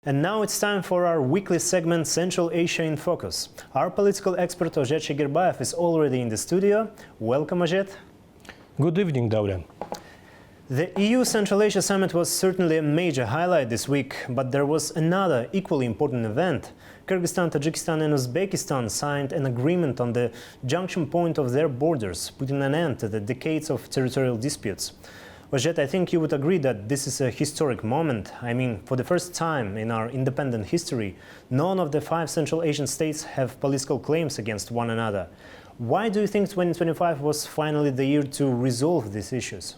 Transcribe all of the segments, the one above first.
And now it's time for our weekly segment Central Asia in Focus. Our political expert Ozhet Shegirbayev is already in the studio. Welcome, Ozhet. Good evening, Dorian. The EU Central Asia Summit was certainly a major highlight this week, but there was another equally important event. Kyrgyzstan, Tajikistan and Uzbekistan signed an agreement on the junction point of their borders, putting an end to the decades of territorial disputes. Ozhet, I think you would agree that this is a historic moment. I mean, for the first time in our independent history, none of the 5 Central Asian states have political claims against one another. Why do you think 2025 was finally the year to resolve these issues?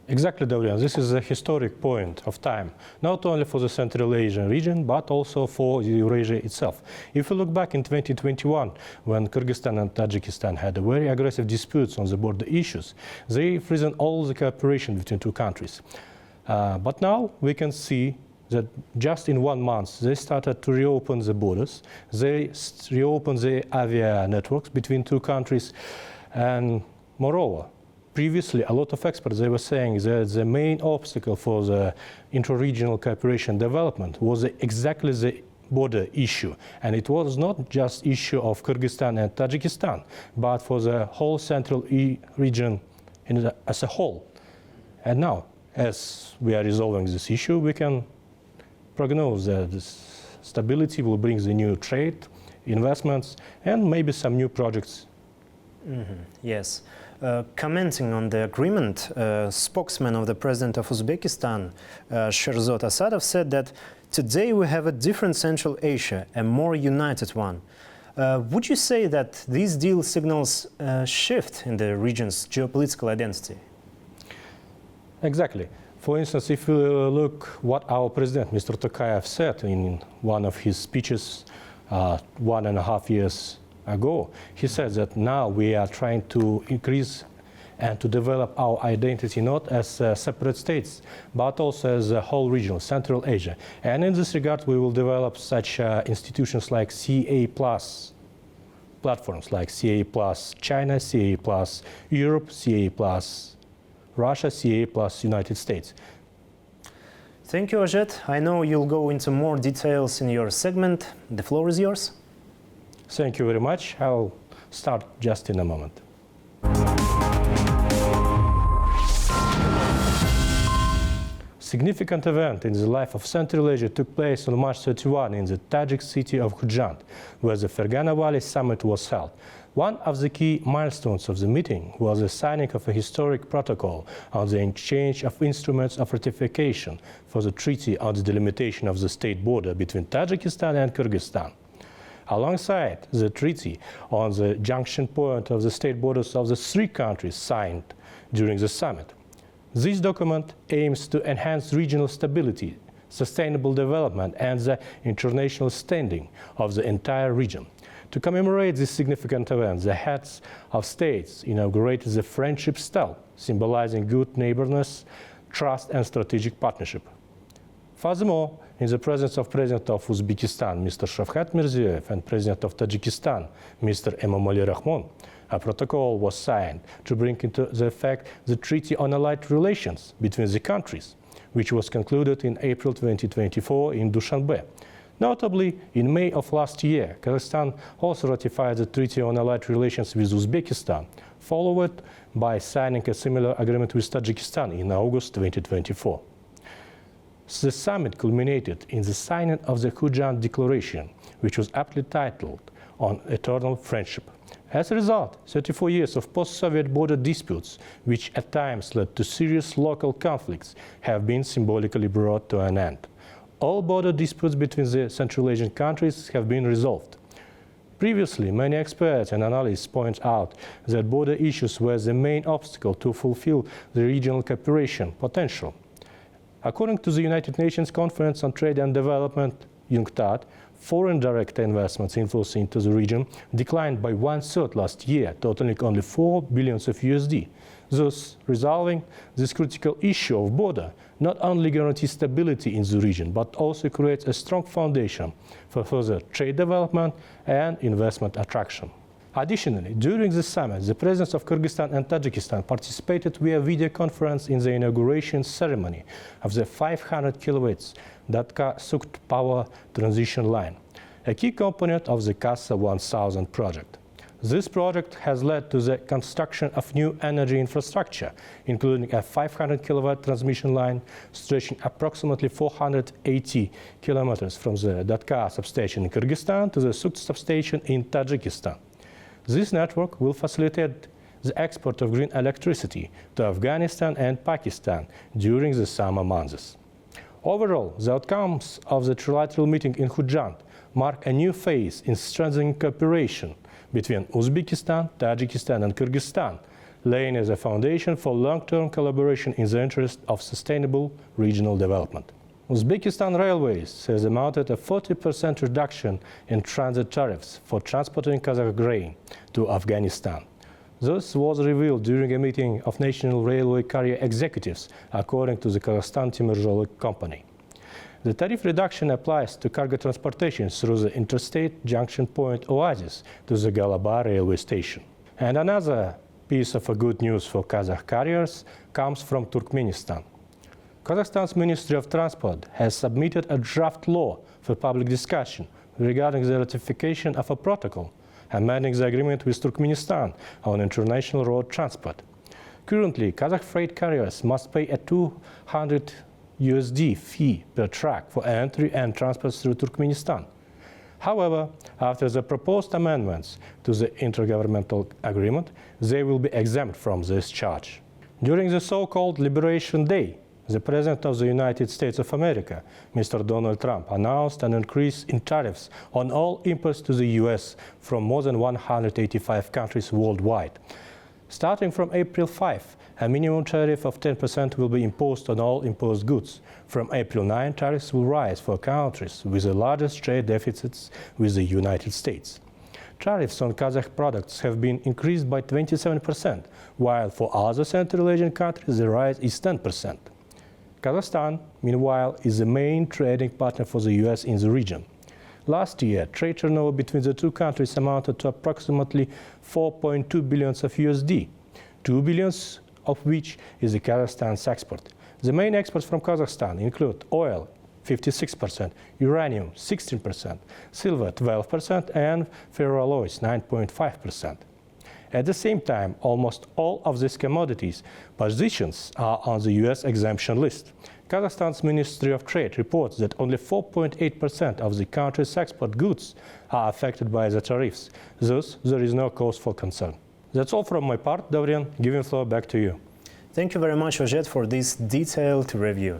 Exactly, Dorian. This is a historic point of time, not only for the Central Asian region, but also for Eurasia itself. If we look back in 2021, when Kyrgyzstan and Tajikistan had a very aggressive disputes on the border issues, they frozen all the cooperation between two countries. But now we can see that just in 1 month, they started to reopen the borders. They reopened the avia networks between two countries. And moreover, previously, a lot of experts, they were saying that the main obstacle for the intra-regional cooperation development was exactly the border issue. And it was not just issue of Kyrgyzstan and Tajikistan, but for the whole Central region as a whole. And now, as we are resolving this issue, we can prognose that this stability will bring the new trade, investments, and maybe some new projects. Yes. Commenting on the agreement, spokesman of the president of Uzbekistan, Sherzod Asadov, said that today we have a different Central Asia, a more united one. Would you say that this deal signals a shift in the region's geopolitical identity? Exactly. For instance, if you look what our president, Mr. Tokayev, said in one of his speeches 1.5 years ago, he said that now we are trying to increase and to develop our identity not as separate states, but also as a whole region, Central Asia. And in this regard, we will develop such institutions like CA+, platforms like CA+, China, CA+, Europe, CA+, Russia, CA+, United States. Thank you, Ozhet. I know you'll go into more details in your segment. The floor is yours. Thank you very much. I'll start just in a moment. Significant event in the life of Central Asia took place on March 31 in the Tajik city of Khujand, where the Fergana Valley Summit was held. One of the key milestones of the meeting was the signing of a historic protocol on the exchange of instruments of ratification for the treaty on the delimitation of the state border between Tajikistan and Kyrgyzstan. Alongside the treaty on the junction point of the state borders of the 3 countries signed during the summit. This document aims to enhance regional stability, sustainable development, and the international standing of the entire region. To commemorate this significant event, the heads of states inaugurated the friendship stele, symbolizing good neighborliness, trust, and strategic partnership. Furthermore, in the presence of President of Uzbekistan, Mr. Shavkat Mirziyoyev, and President of Tajikistan, Mr. Emomali Rahmon, a protocol was signed to bring into effect the Treaty on Allied Relations between the countries, which was concluded in April 2024 in Dushanbe. Notably, in May of last year, Kazakhstan also ratified the Treaty on Allied Relations with Uzbekistan, followed by signing a similar agreement with Tajikistan in August 2024. The summit culminated in the signing of the Khujand Declaration, which was aptly titled On Eternal Friendship. As a result, 34 years of post-Soviet border disputes, which at times led to serious local conflicts, have been symbolically brought to an end. All border disputes between the Central Asian countries have been resolved. Previously, many experts and analysts point out that border issues were the main obstacle to fulfill the regional cooperation potential. According to the United Nations Conference on Trade and Development, UNCTAD, foreign direct investments inflows into the region declined by 1/3 last year, totaling only $4 billion of USD. Thus, resolving this critical issue of border not only guarantees stability in the region, but also creates a strong foundation for further trade development and investment attraction. Additionally, during the summit, the presidents of Kyrgyzstan and Tajikistan participated via video conference in the inauguration ceremony of the 500 kilowatts Kazakh power transition line, a key component of the Kazakh 1000 project. This project has led to the construction of new energy infrastructure, including a 500 kilowatt transmission line stretching approximately 480 kilometers from the Datka substation in Kyrgyzstan to the Sukt substation in Tajikistan. This network will facilitate the export of green electricity to Afghanistan and Pakistan during the summer months. Overall, the outcomes of the trilateral meeting in Khujand mark a new phase in strengthening cooperation between Uzbekistan, Tajikistan and Kyrgyzstan, laying as a foundation for long-term collaboration in the interest of sustainable regional development. Uzbekistan Railways has amounted a 40% reduction in transit tariffs for transporting Kazakh grain to Afghanistan. This was revealed during a meeting of national railway carrier executives, according to the Kazakhstan Timur company. The tariff reduction applies to cargo transportation through the interstate junction point Oasis to the Galabar railway station. And another piece of good news for Kazakh carriers comes from Turkmenistan. Kazakhstan's Ministry of Transport has submitted a draft law for public discussion regarding the ratification of a protocol amending the agreement with Turkmenistan on international road transport. Currently, Kazakh freight carriers must pay a $200 fee per truck for entry and transport through Turkmenistan. However, after the proposed amendments to the intergovernmental agreement, they will be exempt from this charge. During the so-called Liberation Day, the President of the United States of America, Mr. Donald Trump, announced an increase in tariffs on all imports to the U.S. from more than 185 countries worldwide. Starting from April 5, a minimum tariff of 10% will be imposed on all imported goods. From April 9, tariffs will rise for countries with the largest trade deficits with the United States. Tariffs on Kazakh products have been increased by 27%, while for other Central Asian countries the rise is 10%. Kazakhstan, meanwhile, is the main trading partner for the U.S. in the region. Last year, trade turnover between the two countries amounted to approximately 4.2 billion of USD, 2 billion of which is the Kazakhstan's export. The main exports from Kazakhstan include oil, 56%, uranium, 16%, silver, 12%, and ferroalloys, 9.5%. At the same time, almost all of these commodities positions are on the U.S. exemption list. Kazakhstan's Ministry of Trade reports that only 4.8% of the country's export goods are affected by the tariffs. Thus, there is no cause for concern. That's all from my part. Dovrin, giving the floor back to you. Thank you very much, Ojed, for this detailed review.